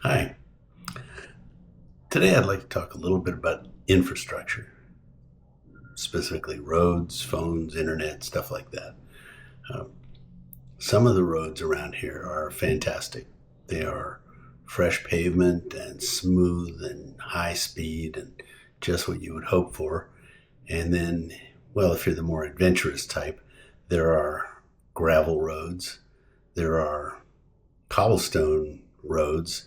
Hi. Today I'd like to talk a little bit about infrastructure, specifically roads, phones, internet, stuff like that. Um, some of the roads around here are fantastic. They are fresh pavement and smooth and high speed and just what you would hope for. And then, well, if you're the more adventurous type, there are gravel roads, there are cobblestone roads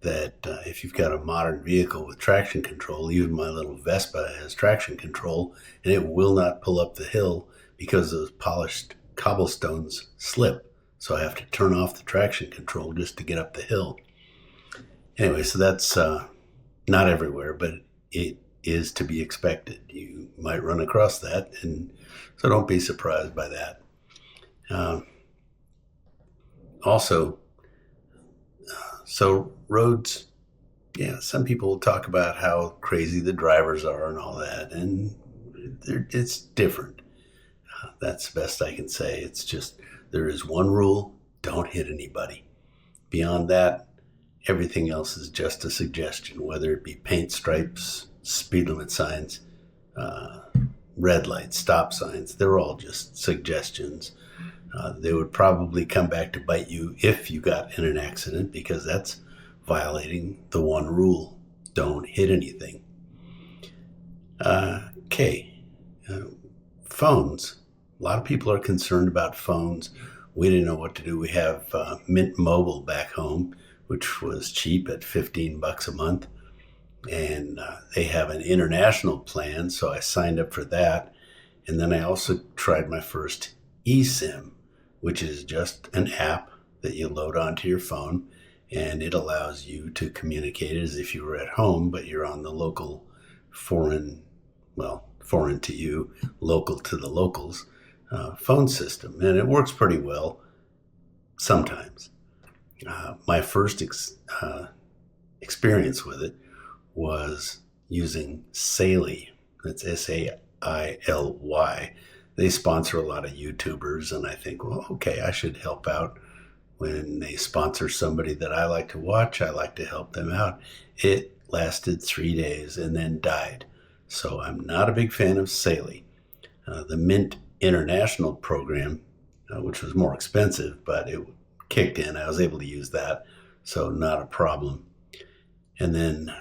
that if you've got a modern vehicle with traction control, even my little Vespa has traction control, and it will not pull up the hill because those polished cobblestones slip. So I have to turn off the traction control just to get up the hill. Anyway, so that's not everywhere, but it is to be expected. You might run across that, and so don't be surprised by that. Um, Also, so roads, yeah, some people talk about how crazy the drivers are and all that, and it's different. That's the best I can say. It's just there is one rule: don't hit anybody. Beyond that, everything else is just a suggestion, whether it be paint stripes, speed limit signs, uh, red lights, stop signs. They're all just suggestions. They would probably come back to bite you if you got in an accident because that's violating the one rule: don't hit anything. Okay, uh, phones. A lot of people are concerned about phones. We didn't know what to do. We have Mint Mobile back home, which was cheap at $15 a month, and they have an international plan, so I signed up for that. And then I also tried my first eSIM, which is just an app that you load onto your phone, and it allows you to communicate as if you were at home, but you're on the local foreign, well, foreign to you, local to the locals phone system. And it works pretty well sometimes. My first experience with it was using Saily. That's Saily. They sponsor a lot of YouTubers, and I think, well, okay, I should help out. When they sponsor somebody that I like to watch, I like to help them out. It lasted 3 days and then died. So I'm not a big fan of Saily. The Mint International program, which was more expensive, but it kicked in. I was able to use that, so not a problem. And then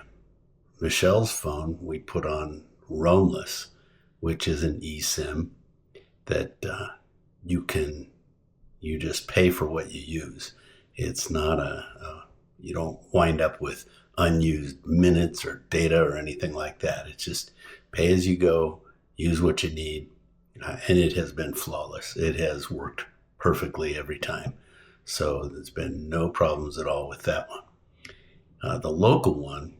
Michelle's phone, we put on Roamless, which is an eSIM that you just pay for what you use. It's not you don't wind up with unused minutes or data or anything like that. It's just pay as you go, use what you need, and it has been flawless. It has worked perfectly every time. So there's been no problems at all with that one. The local one,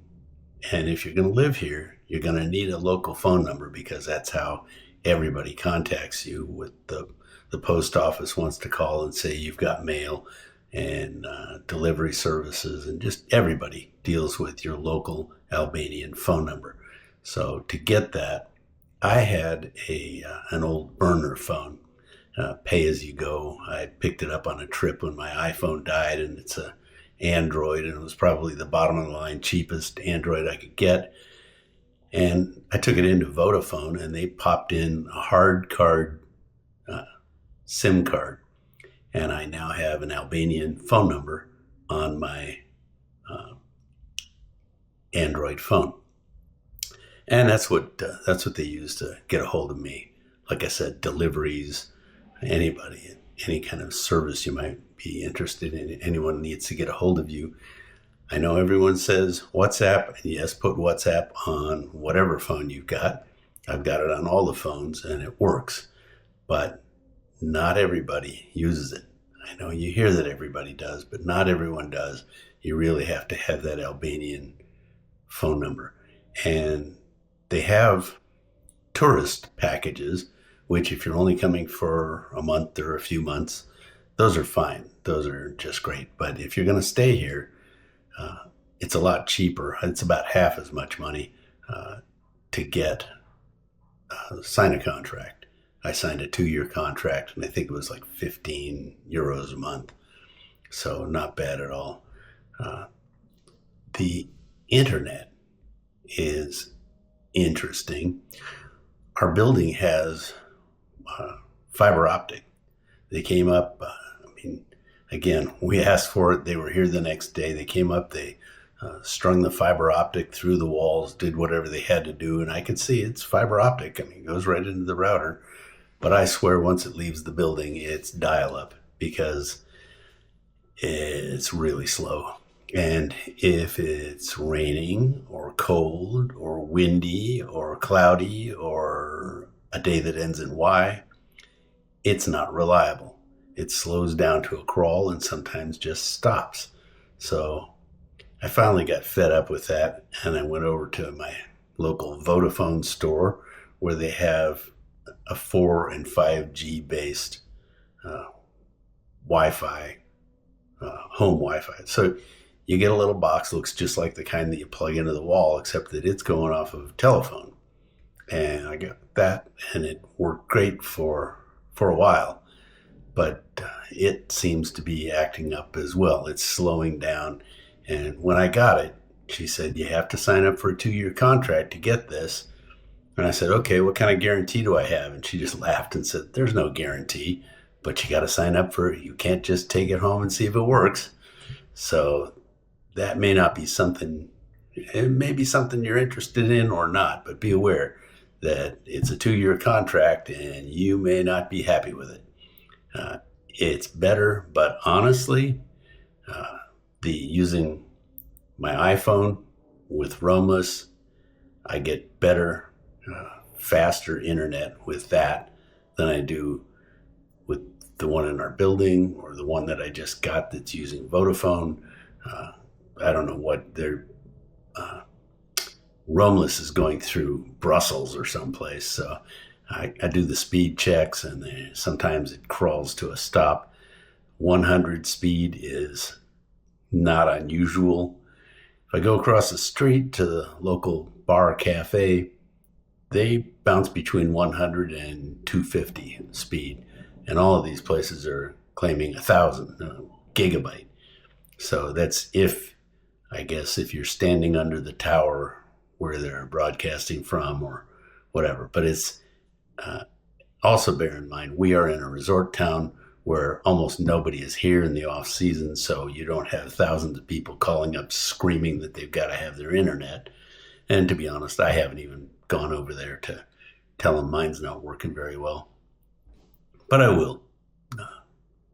and if you're going to live here, you're going to need a local phone number because that's how everybody contacts you. With the post office wants to call and say you've got mail, and delivery services, and just everybody deals with your local Albanian phone number. So to get that, I had an old burner phone, pay as you go. I picked it up on a trip when my iPhone died, and it's a Android, and it was probably the bottom of the line cheapest Android I could get. And I took it into Vodafone, and they popped in a hard card SIM card, and I now have an Albanian phone number on my Android phone, and that's what they use to get a hold of me. Like I said, deliveries, anybody, any kind of service you might be interested in. Anyone needs to get a hold of you. I know everyone says WhatsApp, and yes, put WhatsApp on whatever phone you've got. I've got it on all the phones, and it works, but not everybody uses it. I know you hear that everybody does, but not everyone does. You really have to have that Albanian phone number. And they have tourist packages, which if you're only coming for a month or a few months, those are fine. Those are just great. But if you're going to stay here, it's a lot cheaper. It's about half as much money to sign a contract. I signed a 2-year contract, and I think it was like €15 a month. So not bad at all. The internet is interesting. Our building has fiber optic. They came up, again, we asked for it. They were here the next day. They came up, they strung the fiber optic through the walls, did whatever they had to do. And I could see it's fiber optic. It goes right into the router. But I swear once it leaves the building, it's dial up because it's really slow. And if it's raining or cold or windy or cloudy or a day that ends in Y, it's not reliable. It slows down to a crawl and sometimes just stops. So I finally got fed up with that, and I went over to my local Vodafone store where they have a 4 and 5G based Wi-Fi, home Wi-Fi. So you get a little box, looks just like the kind that you plug into the wall, except that it's going off of telephone. And I got that, and it worked great for a while. But it seems to be acting up as well. It's slowing down. And when I got it, she said, you have to sign up for a 2-year contract to get this. And I said, okay, what kind of guarantee do I have? And she just laughed and said, there's no guarantee, but you got to sign up for it. You can't just take it home and see if it works. So that may not be something, it may be something you're interested in or not, but be aware that it's a 2-year contract and you may not be happy with it. It's better, but honestly, using my iPhone with roamless, I get better, faster internet with that than I do with the one in our building or the one that I just got that's using Vodafone. I don't know what their roamless is going through Brussels or someplace. So I do the speed checks, and sometimes it crawls to a stop. 100 speed is not unusual. If I go across the street to the local bar or cafe, they bounce between 100 and 250 speed. And all of these places are claiming 1,000 gigabyte. So that's if you're standing under the tower where they're broadcasting from or whatever. But it's also bear in mind, we are in a resort town where almost nobody is here in the off season. So you don't have thousands of people calling up screaming that they've got to have their internet. And to be honest, I haven't even gone over there to tell them mine's not working very well. But I will.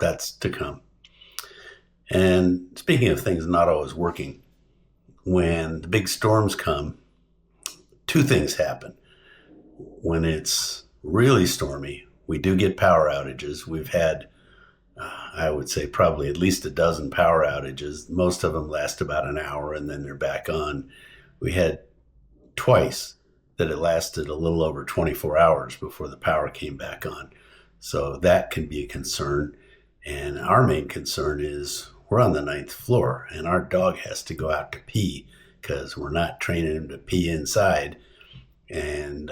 That's to come. And speaking of things not always working, when the big storms come, 2 things happen. When it's really stormy, we do get power outages. We've had, I would say, probably at least a dozen power outages. Most of them last about an hour and then they're back on. We had twice that it lasted a little over 24 hours before the power came back on. So that can be a concern. And our main concern is we're on the 9th floor and our dog has to go out to pee because we're not training him to pee inside. And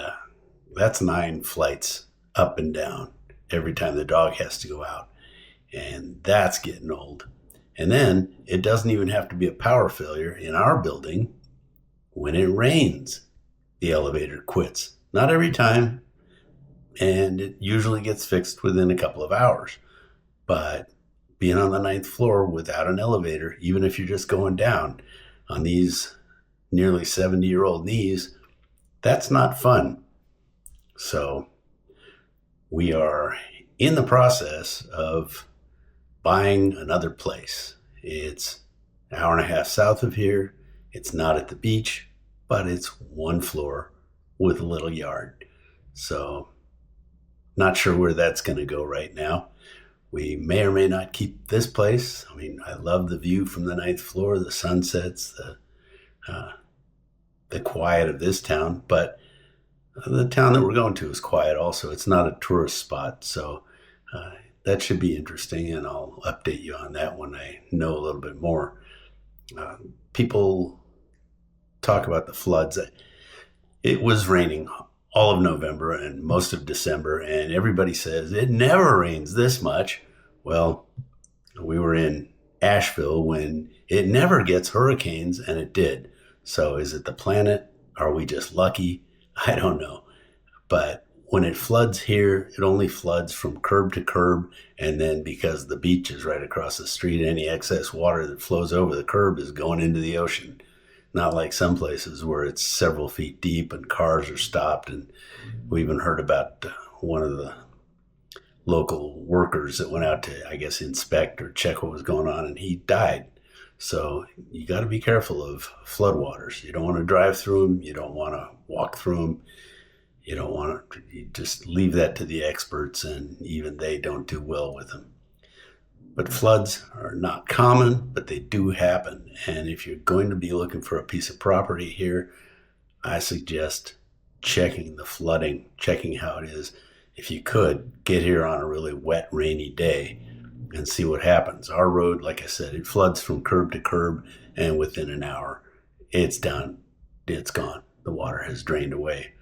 that's 9 flights up and down every time the dog has to go out. And that's getting old. And then it doesn't even have to be a power failure in our building. When it rains, the elevator quits. Not every time. And it usually gets fixed within a couple of hours. But being on the 9th floor without an elevator, even if you're just going down on these nearly 70-year-old knees, that's not fun. So we are in the process of buying another place. It's an hour and a half south of here. It's not at the beach, but it's 1 floor with a little yard. So not sure where that's going to go right now. We may or may not keep this place. I love the view from the 9th floor, the sunsets, the quiet of this town, but the town that we're going to is quiet also. It's not a tourist spot, so that should be interesting, and I'll update you on that when I know a little bit more. People talk about the floods. It was raining all of November and most of December, and everybody says it never rains this much. Well, we were in Asheville when it never gets hurricanes, and it did. So is it the planet? Are we just lucky? I don't know. But when it floods here, it only floods from curb to curb. And then because the beach is right across the street, any excess water that flows over the curb is going into the ocean. Not like some places where it's several feet deep and cars are stopped. And we even heard about one of the local workers that went out to, I guess, inspect or check what was going on, and he died. So you got to be careful of floodwaters. You don't want to drive through them. You don't want to walk through them. You don't want to, you just leave that to the experts, and even they don't do well with them. But floods are not common, but they do happen. And if you're going to be looking for a piece of property here, I suggest checking the flooding, checking how it is. If you could, get here on a really wet, rainy day and see what happens. Our road, like I said, it floods from curb to curb, and within an hour, it's done. It's gone. The water has drained away.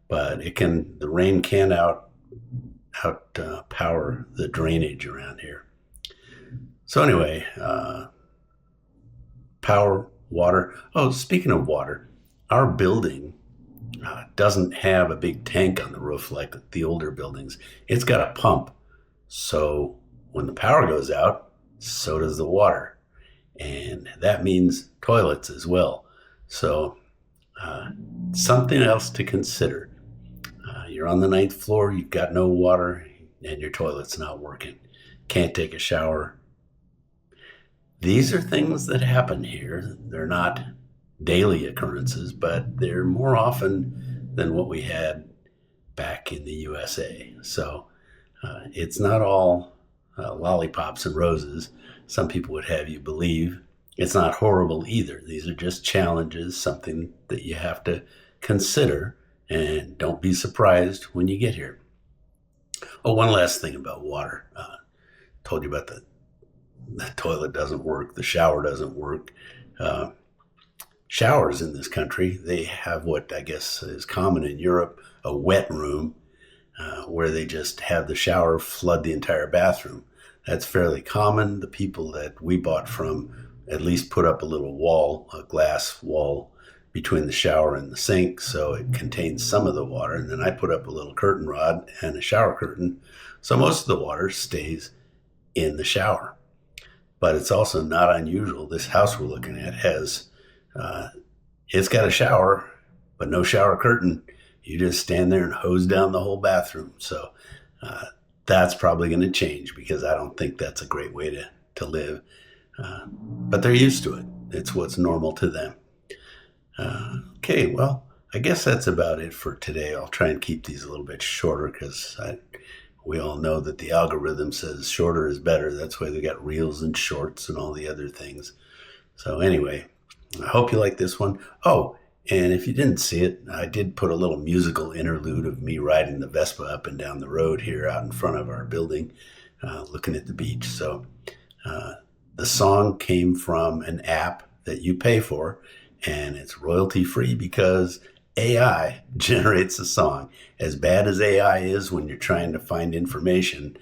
But the rain can power the drainage around here. So anyway, power, water. Oh, speaking of water, our building doesn't have a big tank on the roof like the older buildings. It's got a pump. So when the power goes out, so does the water. And that means toilets as well. So something else to consider. You're on the 9th floor, you've got no water, and your toilet's not working. Can't take a shower. These are things that happen here. They're not daily occurrences, but they're more often than what we had back in the USA. So it's not all lollipops and roses. Some people would have you believe. It's not horrible either. These are just challenges, something that you have to consider, and don't be surprised when you get here. Oh, one last thing about water. Told you about the toilet doesn't work, the shower doesn't work. Showers in this country, they have what I guess is common in Europe, a wet room, where they just have the shower flood the entire bathroom. That's fairly common. The people that we bought from at least put up a little wall, a glass wall between the shower and the sink, so it contains some of the water. And then I put up a little curtain rod and a shower curtain, so most of the water stays in the shower. But it's also not unusual. This house we're looking at has, it's got a shower, but no shower curtain. You just stand there and hose down the whole bathroom. So that's probably going to change, because I don't think that's a great way to live. But they're used to it. It's what's normal to them. Okay, well, I guess that's about it for today. I'll try and keep these a little bit shorter, because we all know that the algorithm says shorter is better. That's why they got reels and shorts and all the other things. So anyway, I hope you like this one. Oh, and if you didn't see it, I did put a little musical interlude of me riding the Vespa up and down the road here out in front of our building, looking at the beach. So the song came from an app that you pay for, and it's royalty free because AI generates a song. As bad as AI is when you're trying to find information,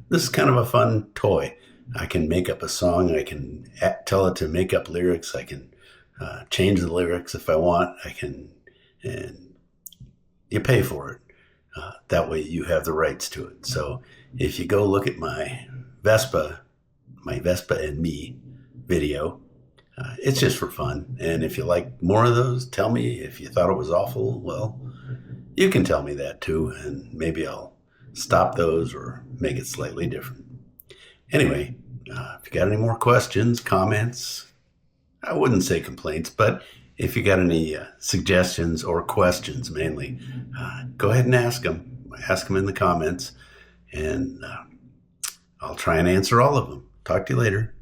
this is kind of a fun toy. I can make up a song. I can tell it to make up lyrics. I can change the lyrics if I want. And you pay for it. That way you have the rights to it. So if you go look at my Vespa and Me video, it's just for fun. And if you like more of those, tell me. If you thought it was awful, well, you can tell me that too, and maybe I'll stop those or make it slightly different. Anyway, if you got any more questions, comments, I wouldn't say complaints, but if you got any suggestions or questions mainly, go ahead and ask them. Ask them in the comments, and I'll try and answer all of them. Talk to you later.